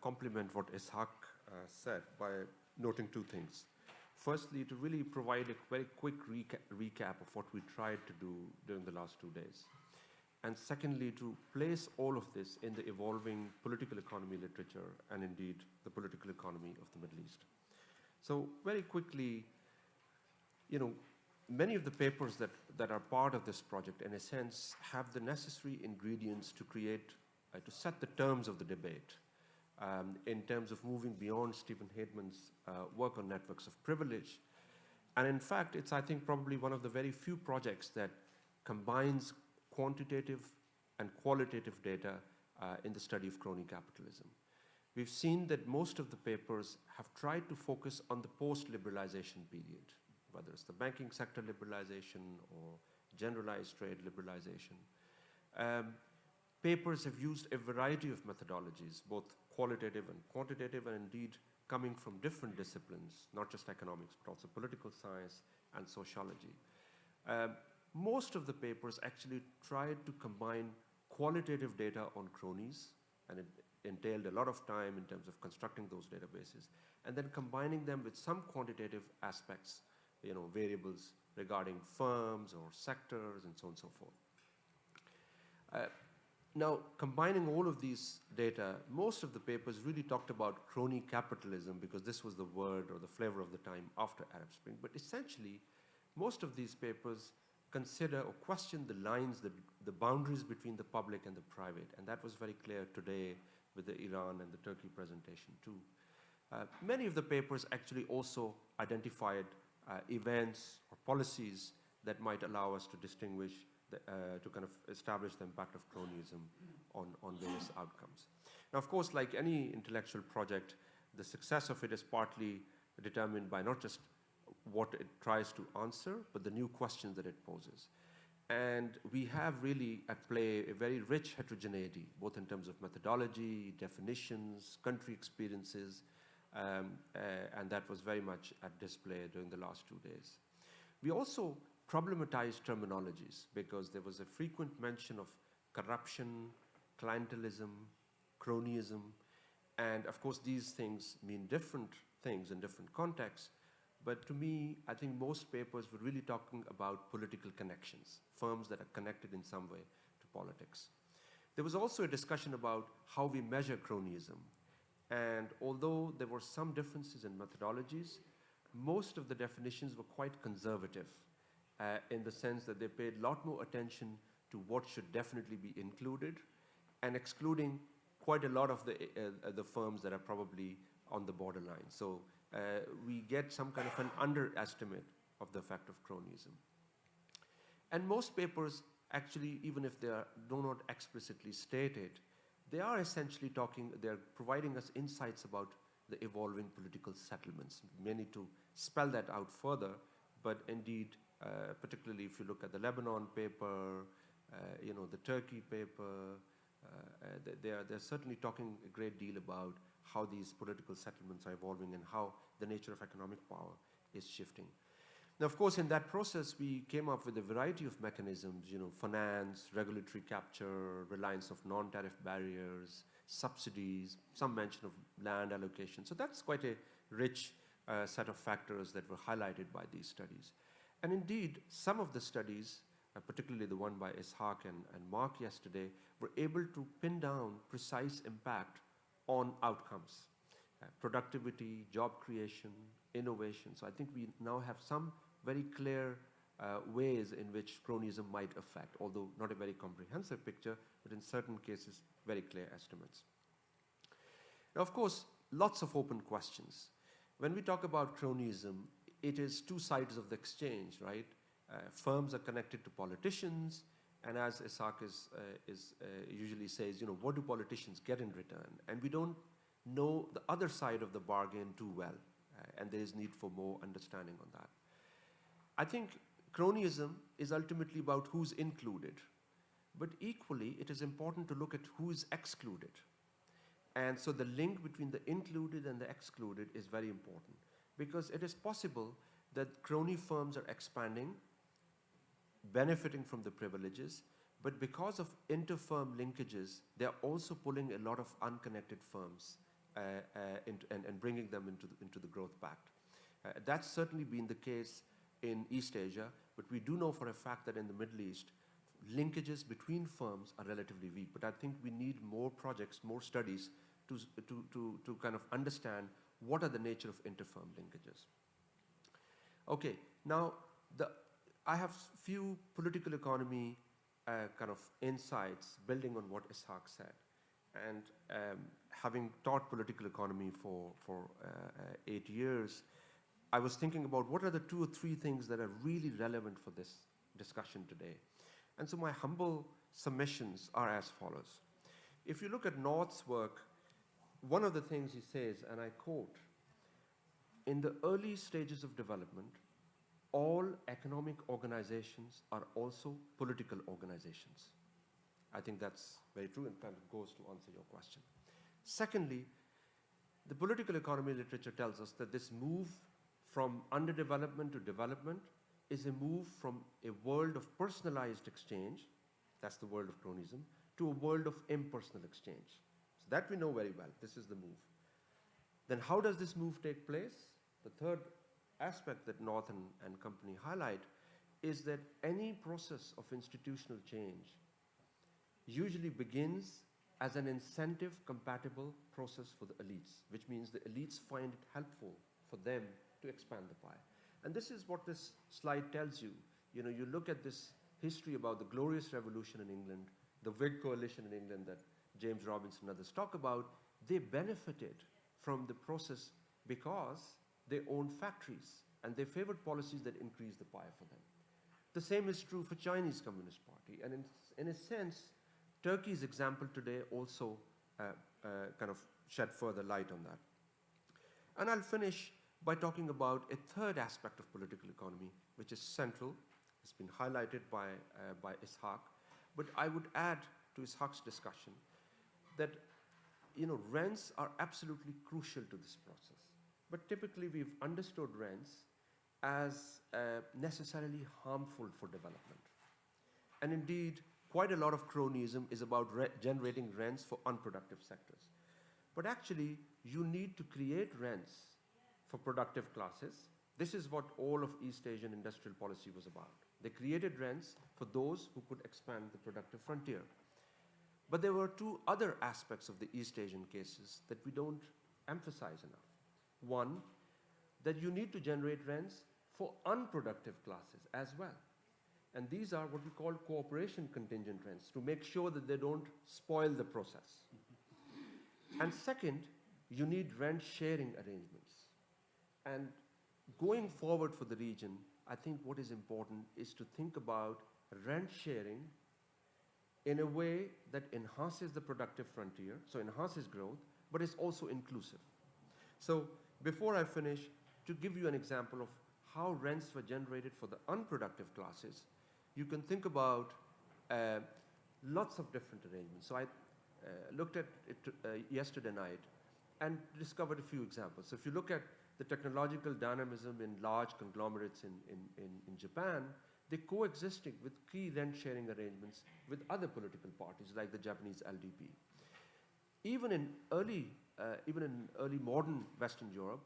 complement what Ishaq said by noting two things. Firstly, to really provide a very quick recap of what we tried to do during the last 2 days. And secondly, to place all of this in the evolving political economy literature and indeed the political economy of the Middle East. So very quickly, many of the papers that are part of this project, in a sense, have the necessary ingredients to create, to set the terms of the debate in terms of moving beyond Stephen Haidman's work on networks of privilege. And in fact, it's, I think, probably one of the very few projects that combines quantitative and qualitative data in the study of crony capitalism. We've seen that most of the papers have tried to focus on the post-liberalization period, whether it's the banking sector liberalization or generalized trade liberalization. Papers have used a variety of methodologies, both qualitative and quantitative, and indeed coming from different disciplines, not just economics, but also political science and sociology. Most of the papers actually tried to combine qualitative data on cronies, and it entailed a lot of time in terms of constructing those databases, and then combining them with some quantitative aspects, variables regarding firms or sectors and so on and so forth. Now, combining all of these data, most of the papers really talked about crony capitalism because this was the word or the flavor of the time after Arab Spring. But essentially, most of these papers consider or question the lines, the boundaries between the public and the private. And that was very clear today with the Iran and the Turkey presentation too. Many of the papers actually also identified events or policies that might allow us to distinguish, to kind of establish the impact of cronyism on various outcomes. Now, of course, like any intellectual project, the success of it is partly determined by not just what it tries to answer, but the new questions that it poses. And we have really at play a very rich heterogeneity, both in terms of methodology, definitions, country experiences, and that was very much at display during the last 2 days. We also problematized terminologies because there was a frequent mention of corruption, clientelism, cronyism, and of course these things mean different things in different contexts. But to me, I think most papers were really talking about political connections, firms that are connected in some way to politics. There was also a discussion about how we measure cronyism. And although there were some differences in methodologies, most of the definitions were quite conservative in the sense that they paid a lot more attention to what should definitely be included and excluding quite a lot of the firms that are probably on the borderline. So we get some kind of an underestimate of the effect of cronyism. And most papers actually, even if they do not explicitly state it, they are essentially they're providing us insights about the evolving political settlements. We may need to spell that out further, but indeed, particularly if you look at the Lebanon paper, the Turkey paper, they're certainly talking a great deal about how these political settlements are evolving and how the nature of economic power is shifting. Now, of course, in that process, we came up with a variety of mechanisms, finance, regulatory capture, reliance of non-tariff barriers, subsidies, some mention of land allocation. So that's quite a rich set of factors that were highlighted by these studies. And indeed, some of the studies, particularly the one by Ishaq and Mark yesterday, were able to pin down precise impact on outcomes, productivity, job creation, innovation. So I think we now have some very clear ways in which cronyism might affect, although not a very comprehensive picture, but in certain cases, very clear estimates. Now, of course, lots of open questions. When we talk about cronyism, it is two sides of the exchange, right? Firms are connected to politicians, and as Ishaq usually says, what do politicians get in return? And we don't know the other side of the bargain too well, and there is need for more understanding on that. I think cronyism is ultimately about who's included, but equally it is important to look at who is excluded. And so the link between the included and the excluded is very important, because it is possible that crony firms are expanding, benefiting from the privileges, but because of inter-firm linkages, they're also pulling a lot of unconnected firms and bringing them into the growth pact. That's certainly been the case in East Asia, but we do know for a fact that in the Middle East, linkages between firms are relatively weak. But I think we need more projects, more studies to kind of understand what are the nature of inter-firm linkages. Okay, now I have few political economy kind of insights building on what Ishaq said. And having taught political economy for 8 years, I was thinking about what are the 2 or 3 things that are really relevant for this discussion today. And so my humble submissions are as follows. If you look at North's work, one of the things he says, and I quote, "In the early stages of development, all economic organizations are also political organizations." I think that's very true and kind of goes to answer your question. Secondly, the political economy literature tells us that this move from underdevelopment to development is a move from a world of personalized exchange, that's the world of cronyism, to a world of impersonal exchange. So that we know very well, this is the move. Then how does this move take place? The third aspect that North and company highlight is that any process of institutional change usually begins as an incentive-compatible process for the elites, which means the elites find it helpful for them to expand the pie. And this is what this slide tells you. You know, you look at this history about the Glorious Revolution in England, the Whig coalition in England that James Robinson and others talk about, they benefited from the process because they owned factories and they favored policies that increased the pie for them. The same is true for Chinese Communist Party. And in a sense, Turkey's example today also kind of shed further light on that. And I'll finish by talking about a third aspect of political economy, which is central. It's been highlighted by Ishaq. But I would add to Ishaq's discussion that rents are absolutely crucial to this process. But typically we've understood rents as necessarily harmful for development. And indeed, quite a lot of cronyism is about generating rents for unproductive sectors. But actually, you need to create rents for productive classes. This is what all of East Asian industrial policy was about. They created rents for those who could expand the productive frontier. But there were 2 other aspects of the East Asian cases that we don't emphasize enough. One, that you need to generate rents for unproductive classes as well. And these are what we call cooperation contingent rents, to make sure that they don't spoil the process. And second, you need rent sharing arrangements. And going forward for the region, I think what is important is to think about rent sharing in a way that enhances the productive frontier, so enhances growth, but is also inclusive. So before I finish, to give you an example of how rents were generated for the unproductive classes, you can think about lots of different arrangements. So I looked at it yesterday night and discovered a few examples. So if you look at the technological dynamism in large conglomerates in Japan, they coexisted with key rent-sharing arrangements with other political parties like the Japanese LDP. Even in early modern Western Europe,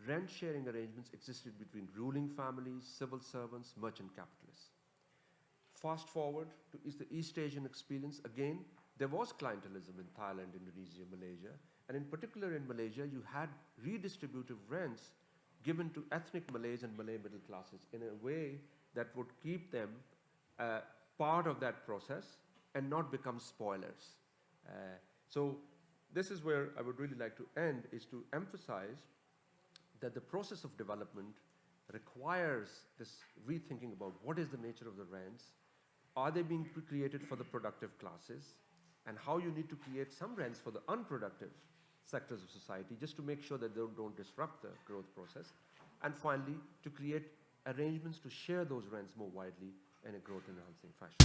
rent-sharing arrangements existed between ruling families, civil servants, merchant capitalists. Fast forward to the East Asian experience, again, there was clientelism in Thailand, Indonesia, Malaysia, and in particular in Malaysia, you had redistributive rents given to ethnic Malays and Malay middle classes in a way that would keep them part of that process and not become spoilers. So this is where I would really like to end, is to emphasize that the process of development requires this rethinking about what is the nature of the rents, are they being created for the productive classes, and how you need to create some rents for the unproductive sectors of society just to make sure that they don't disrupt the growth process. And finally, to create arrangements to share those rents more widely in a growth-enhancing fashion.